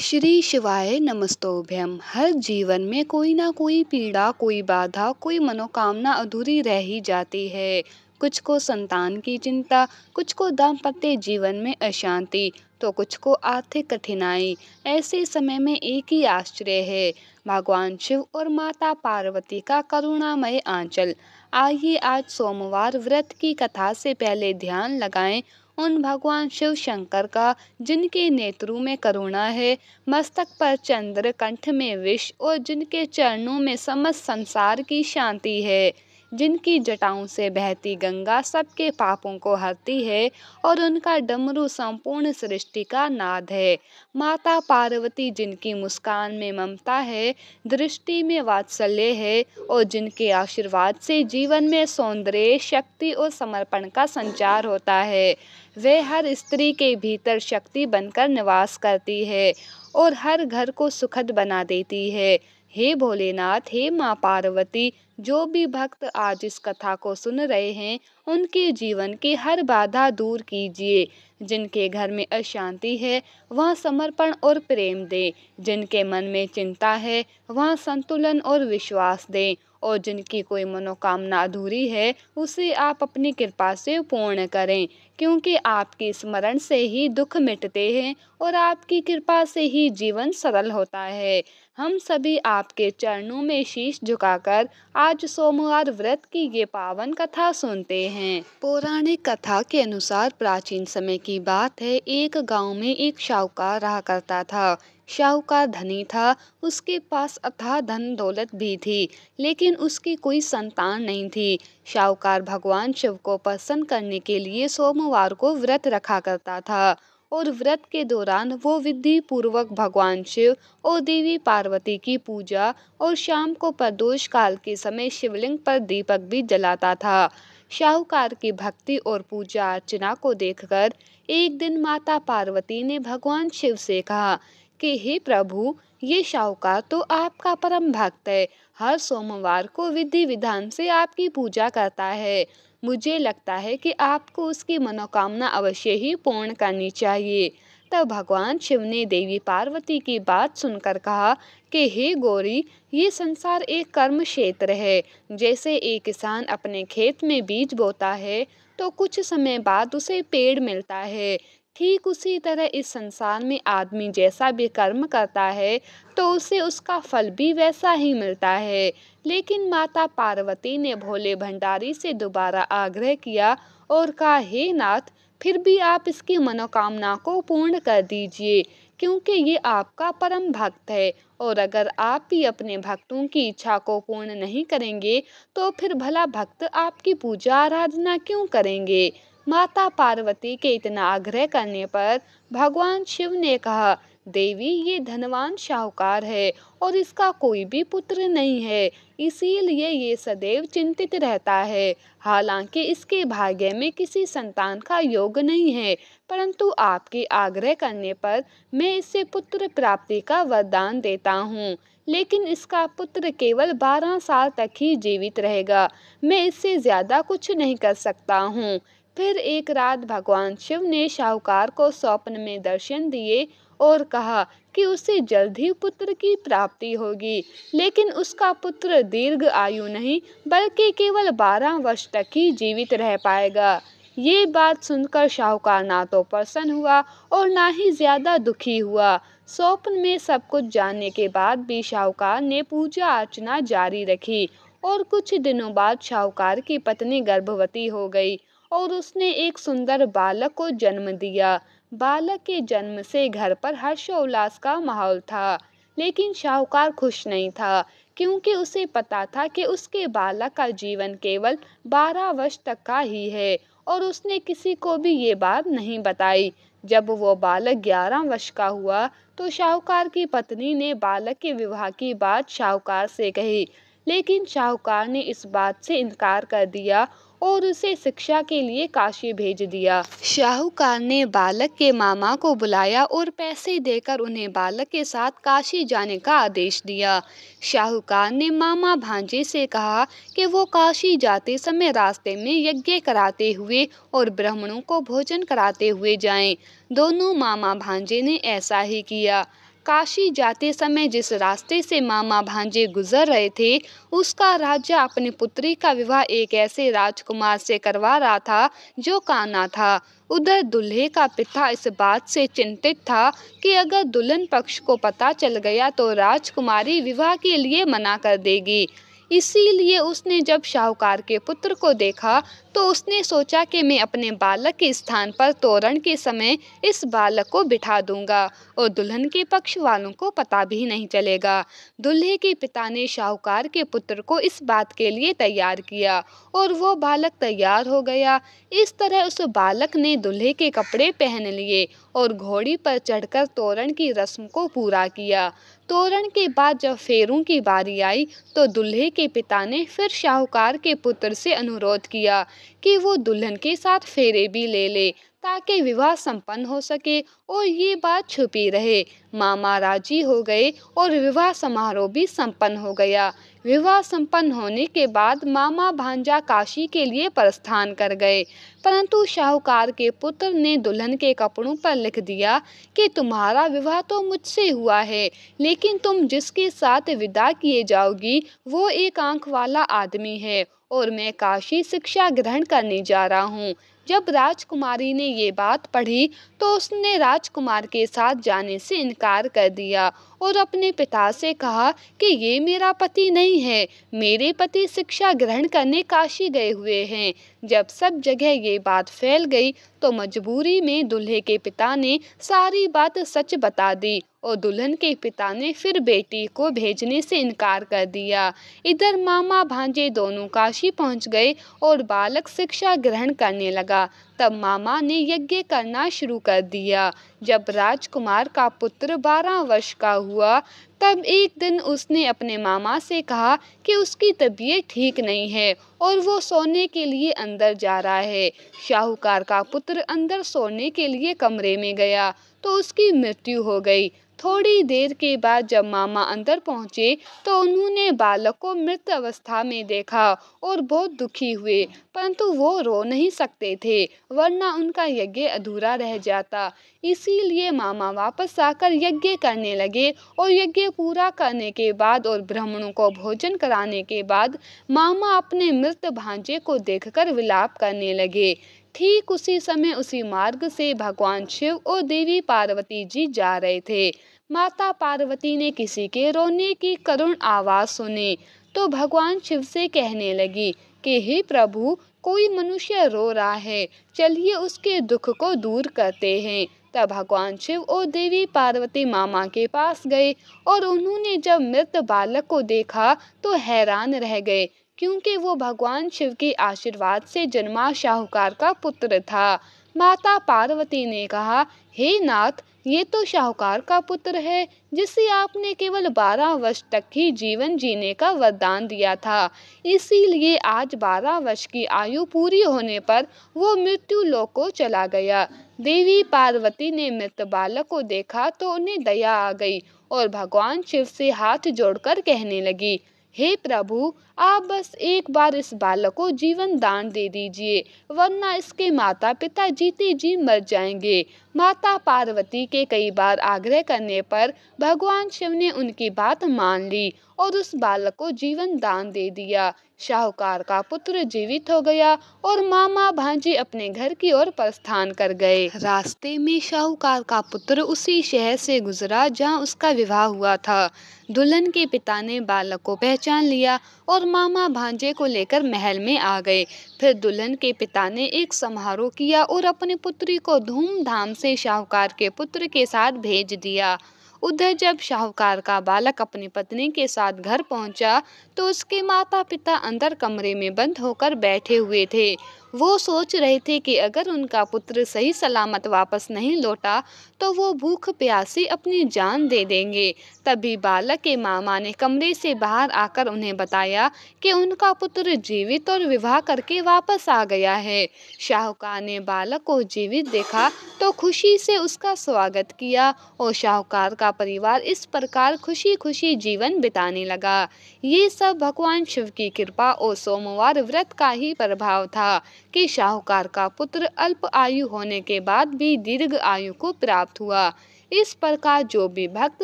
श्री शिवाय नमस्तोभ्यम। हर जीवन में कोई ना कोई पीड़ा, कोई बाधा, कोई मनोकामना अधूरी रह ही जाती है। कुछ को संतान की चिंता, कुछ को दाम्पत्य जीवन में अशांति, तो कुछ को आर्थिक कठिनाई। ऐसे समय में एक ही आश्रय है, भगवान शिव और माता पार्वती का करुणामय आंचल। आइए आज सोमवार व्रत की कथा से पहले ध्यान लगाएं उन भगवान शिव शंकर का, जिनके नेत्रों में करुणा है, मस्तक पर चंद्र, कंठ में विष और जिनके चरणों में समस्त संसार की शांति है। जिनकी जटाओं से बहती गंगा सबके पापों को हरती है और उनका डमरू संपूर्ण सृष्टि का नाद है। माता पार्वती, जिनकी मुस्कान में ममता है, दृष्टि में वात्सल्य है और जिनके आशीर्वाद से जीवन में सौंदर्य, शक्ति और समर्पण का संचार होता है। वे हर स्त्री के भीतर शक्ति बनकर निवास करती है और हर घर को सुखद बना देती है। हे भोलेनाथ, हे माँ पार्वती, जो भी भक्त आज इस कथा को सुन रहे हैं, उनके जीवन की हर बाधा दूर कीजिए। जिनके घर में अशांति है, वहाँ समर्पण और प्रेम दे। जिनके मन में चिंता है, वहाँ संतुलन और विश्वास दें। और जिनकी कोई मनोकामना अधूरी है, उसे आप अपनी कृपा से पूर्ण करें, क्योंकि आपके स्मरण से ही दुख मिटते हैं और आपकी कृपा से ही जीवन सरल होता है। हम सभी आपके चरणों में शीश झुकाकर आज सोमवार व्रत की ये पावन कथा सुनते हैं। पौराणिक कथा के अनुसार प्राचीन समय की बात है। एक गांव में एक शाहूकार रहा करता था। शाहूकार धनी था, उसके पास अथाह धन दौलत भी थी, लेकिन उसकी कोई संतान नहीं थी। शाहूकार भगवान शिव को प्रसन्न करने के लिए सोमवार को व्रत रखा करता था और व्रत के दौरान वो विधि पूर्वक भगवान शिव और देवी पार्वती की पूजा और शाम को प्रदोष काल के समय शिवलिंग पर दीपक भी जलाता था। शाहूकार की भक्ति और पूजा अर्चना को देखकर एक दिन माता पार्वती ने भगवान शिव से कहा कि हे प्रभु, ये शाहूकार तो आपका परम भक्त है, हर सोमवार को विधि विधान से आपकी पूजा करता है। मुझे लगता है कि आपको उसकी मनोकामना अवश्य ही पूर्ण करनी चाहिए। तब भगवान शिव ने देवी पार्वती की बात सुनकर कहा कि हे गौरी, ये संसार एक कर्म क्षेत्र है। जैसे एक किसान अपने खेत में बीज बोता है तो कुछ समय बाद उसे पेड़ मिलता है, ठीक उसी तरह इस संसार में आदमी जैसा भी कर्म करता है तो उसे उसका फल भी वैसा ही मिलता है। लेकिन माता पार्वती ने भोले भंडारी से दोबारा आग्रह किया और कहा, हे नाथ, फिर भी आप इसकी मनोकामना को पूर्ण कर दीजिए, क्योंकि ये आपका परम भक्त है और अगर आप भी अपने भक्तों की इच्छा को पूर्ण नहीं करेंगे तो फिर भला भक्त आपकी पूजा आराधना क्यों करेंगे। माता पार्वती के इतना आग्रह करने पर भगवान शिव ने कहा, देवी, ये धनवान शाहूकार है और इसका कोई भी पुत्र नहीं है, इसीलिए ये सदैव चिंतित रहता है। हालांकि इसके भाग्य में किसी संतान का योग नहीं है, परंतु आपके आग्रह करने पर मैं इसे पुत्र प्राप्ति का वरदान देता हूँ। लेकिन इसका पुत्र केवल 12 साल तक ही जीवित रहेगा, मैं इससे ज्यादा कुछ नहीं कर सकता हूँ। फिर एक रात भगवान शिव ने शाहूकार को स्वप्न में दर्शन दिए और कहा कि उसे जल्द ही पुत्र की प्राप्ति होगी, लेकिन उसका पुत्र दीर्घ आयु नहीं बल्कि केवल 12 वर्ष तक ही जीवित रह पाएगा। ये बात सुनकर शाहूकार ना तो प्रसन्न हुआ और ना ही ज्यादा दुखी हुआ। स्वप्न में सब कुछ जानने के बाद भी शाहूकार ने पूजा अर्चना जारी रखी और कुछ दिनों बाद शाहूकार की पत्नी गर्भवती हो गई और उसने एक सुंदर बालक को जन्म दिया। बालक के जन्म से घर पर हर्षोल्लास का माहौल था, लेकिन शाहूकार खुश नहीं था, क्योंकि उसे पता था कि उसके बालक का जीवन केवल 12 वर्ष तक का ही है और उसने किसी को भी ये बात नहीं बताई। जब वो बालक 11 वर्ष का हुआ तो शाहूकार की पत्नी ने बालक के विवाह की बात शाहूकार से कही, लेकिन शाहूकार ने इस बात से इनकार कर दिया और उसे शिक्षा के लिए काशी भेज दिया। शाहूकार ने बालक के मामा को बुलाया और पैसे देकर उन्हें बालक के साथ काशी जाने का आदेश दिया। शाहूकार ने मामा भांजे से कहा कि वो काशी जाते समय रास्ते में यज्ञ कराते हुए और ब्राह्मणों को भोजन कराते हुए जाएं। दोनों मामा भांजे ने ऐसा ही किया। काशी जाते समय जिस रास्ते से मामा भांजे गुजर रहे थे, उसका राजा अपनी पुत्री का विवाह एक ऐसे राजकुमार से करवा रहा था जो काना था। उधर दूल्हे का पिता इस बात से चिंतित था कि अगर दुल्हन पक्ष को पता चल गया तो राजकुमारी विवाह के लिए मना कर देगी। इसीलिए उसने जब शाहूकार के पुत्र को देखा तो उसने सोचा कि मैं अपने बालक के स्थान पर तोरण के समय इस बालक को बिठा दूंगा और दुल्हन के पक्ष वालों को पता भी नहीं चलेगा। दूल्हे के पिता ने शाहूकार के पुत्र को इस बात के लिए तैयार किया और वो बालक तैयार हो गया। इस तरह उस बालक ने दूल्हे के कपड़े पहन लिए और घोड़ी पर चढ़कर तोरण की रस्म को पूरा किया। तोरण के बाद जब फेरों की बारी आई तो दूल्हे के पिता ने फिर शाहूकार के पुत्र से अनुरोध किया कि वो दुल्हन के साथ फेरे भी ले ले ताकि विवाह संपन्न हो सके और ये बात छुपी रहे। मामा राजी हो गए और विवाह समारोह भी संपन्न हो गया। विवाह संपन्न होने के बाद मामा भांजा काशी के लिए प्रस्थान कर गए, परंतु शाहूकार के पुत्र ने दुल्हन के कपड़ों पर लिख दिया कि तुम्हारा विवाह तो मुझसे हुआ है, लेकिन तुम जिसके साथ विदा किए जाओगी वो एक आंख वाला आदमी है और मैं काशी शिक्षा ग्रहण करने जा रहा हूँ। जब राजकुमारी ने ये बात पढ़ी तो उसने राजकुमार के साथ जाने से इनकार कर दिया और अपने पिता से कहा कि ये मेरा पति नहीं है, मेरे पति शिक्षा ग्रहण करने काशी गए हुए हैं। जब सब जगह ये बात फैल गई तो मजबूरी में दूल्हे के पिता ने सारी बात सच बता दी और दुल्हन के पिता ने फिर बेटी को भेजने से इनकार कर दिया। इधर मामा भांजे दोनों काशी पहुंच गए और बालक शिक्षा ग्रहण करने लगा। तब मामा ने यज्ञ करना शुरू कर दिया। जब राजकुमार का पुत्र 12 वर्ष का हुआ तब एक दिन उसने अपने मामा से कहा कि उसकी तबीयत ठीक नहीं है और वो सोने के लिए अंदर जा रहा है। शाहूकार का पुत्र अंदर सोने के लिए कमरे में गया तो उसकी मृत्यु हो गई। थोड़ी देर के बाद जब मामा अंदर पहुंचे तो उन्होंने बालक को मृत अवस्था में देखा और बहुत दुखी हुए, परंतु वो रो नहीं सकते थे वरना उनका यज्ञ अधूरा रह जाता। इसीलिए मामा वापस आकर यज्ञ करने लगे और यज्ञ पूरा करने के बाद और ब्राह्मणों को भोजन कराने के बाद मामा अपने मृत भांजे को देखकर विलाप करने लगे। ठीक उसी समय उसी मार्ग से भगवान शिव और देवी पार्वती जी जा रहे थे। माता पार्वती ने किसी के रोने की करुण आवाज सुनी तो भगवान शिव से कहने लगी कि हे प्रभु, कोई मनुष्य रो रहा है, चलिए उसके दुख को दूर करते हैं। तब भगवान शिव और देवी पार्वती मामा के पास गए और उन्होंने जब मृत बालक को देखा तो हैरान रह गए, क्योंकि वो भगवान शिव के आशीर्वाद से जन्मा शाहूकार का पुत्र था। माता पार्वती ने कहा, हे नाथ, ये तो शाहूकार का पुत्र है जिसे आपने केवल 12 वर्ष तक ही जीवन जीने का वरदान दिया था। इसीलिए आज 12 वर्ष की आयु पूरी होने पर वो मृत्यु लोक को चला गया। देवी पार्वती ने मृत बालक को देखा तो उन्हें दया आ गई और भगवान शिव से हाथ जोड़कर कहने लगी, हे प्रभु, आप बस एक बार इस बालक को जीवन दान दे दीजिए, वरना इसके माता पिता जीते जी मर जाएंगे। माता पार्वती के कई बार आग्रह करने पर भगवान शिव ने उनकी बात मान ली और उस बालक को जीवन दान दे दिया। शाहूकार का पुत्र जीवित हो गया और मामा भांजे अपने घर की ओर प्रस्थान कर गए। रास्ते में शाहूकार का पुत्र उसी शहर से गुजरा जहां उसका विवाह हुआ था। दुल्हन के पिता ने बालक को पहचान लिया और मामा भांजे को लेकर महल में आ गए। फिर दुल्हन के पिता ने एक समारोह किया और अपनी पुत्री को धूमधाम से शाहूकार के पुत्र के साथ भेज दिया। उधर जब शाहूकार का बालक अपनी पत्नी के साथ घर पहुंचा तो उसके माता पिता अंदर कमरे में बंद होकर बैठे हुए थे। वो सोच रहे थे कि अगर उनका पुत्र सही सलामत वापस नहीं लौटा तो वो भूख प्यासी अपनी जान दे देंगे। तभी बालक के मामा ने कमरे से बाहर आकर उन्हें बताया कि उनका पुत्र जीवित और विवाह करके वापस आ गया है। शाहूकार ने बालक को जीवित देखा तो खुशी से उसका स्वागत किया और शाहूकार का परिवार इस प्रकार खुशी खुशी जीवन बिताने लगा। ये सब भगवान शिव की कृपा और सोमवार व्रत का ही प्रभाव था कि शाहूकार का पुत्र अल्प आयु होने के बाद भी दीर्घ आयु को प्राप्त हुआ। इस प्रकार जो भी भक्त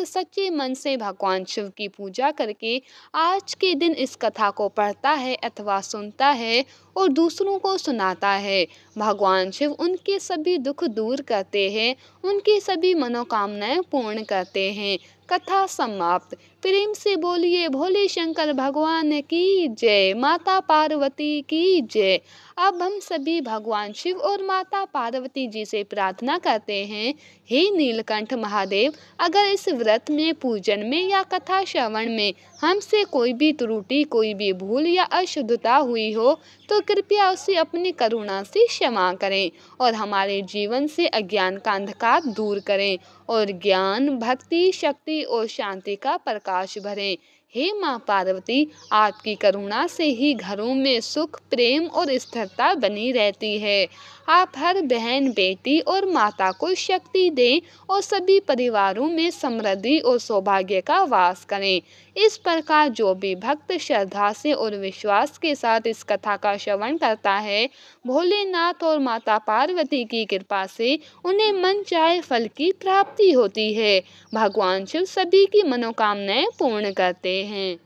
सच्चे मन से भगवान शिव की पूजा करके आज के दिन इस कथा को पढ़ता है अथवा सुनता है और दूसरों को सुनाता है, भगवान शिव उनके सभी दुख दूर करते हैं, उनकी सभी मनोकामनाएं पूर्ण करते हैं। कथा समाप्त। प्रेम से बोलिए भोले शंकर भगवान की जय, माता पार्वती की जय। अब हम सभी भगवान शिव और माता पार्वती जी से प्रार्थना करते हैं, हे नीलकंठ महादेव, अगर इस व्रत में, पूजन में या कथा श्रवण में हमसे कोई भी त्रुटि, कोई भी भूल या अशुद्धता हुई हो तो कृपया उसे अपनी करुणा से क्षमा करें और हमारे जीवन से अज्ञान का अंधकार दूर करें और ज्ञान, भक्ति, शक्ति और शांति का प्रकाश भरें। हे माँ पार्वती, आपकी करुणा से ही घरों में सुख, प्रेम और स्थिरता बनी रहती है। आप हर बहन, बेटी और माता को शक्ति दें और सभी परिवारों में समृद्धि और सौभाग्य का वास करें। इस प्रकार जो भी भक्त श्रद्धा से और विश्वास के साथ इस कथा का श्रवण करता है, भोलेनाथ और माता पार्वती की कृपा से उन्हें मन चाहे फल की प्राप्ति होती है। भगवान शिव सभी की मनोकामनाएं पूर्ण करते हैं।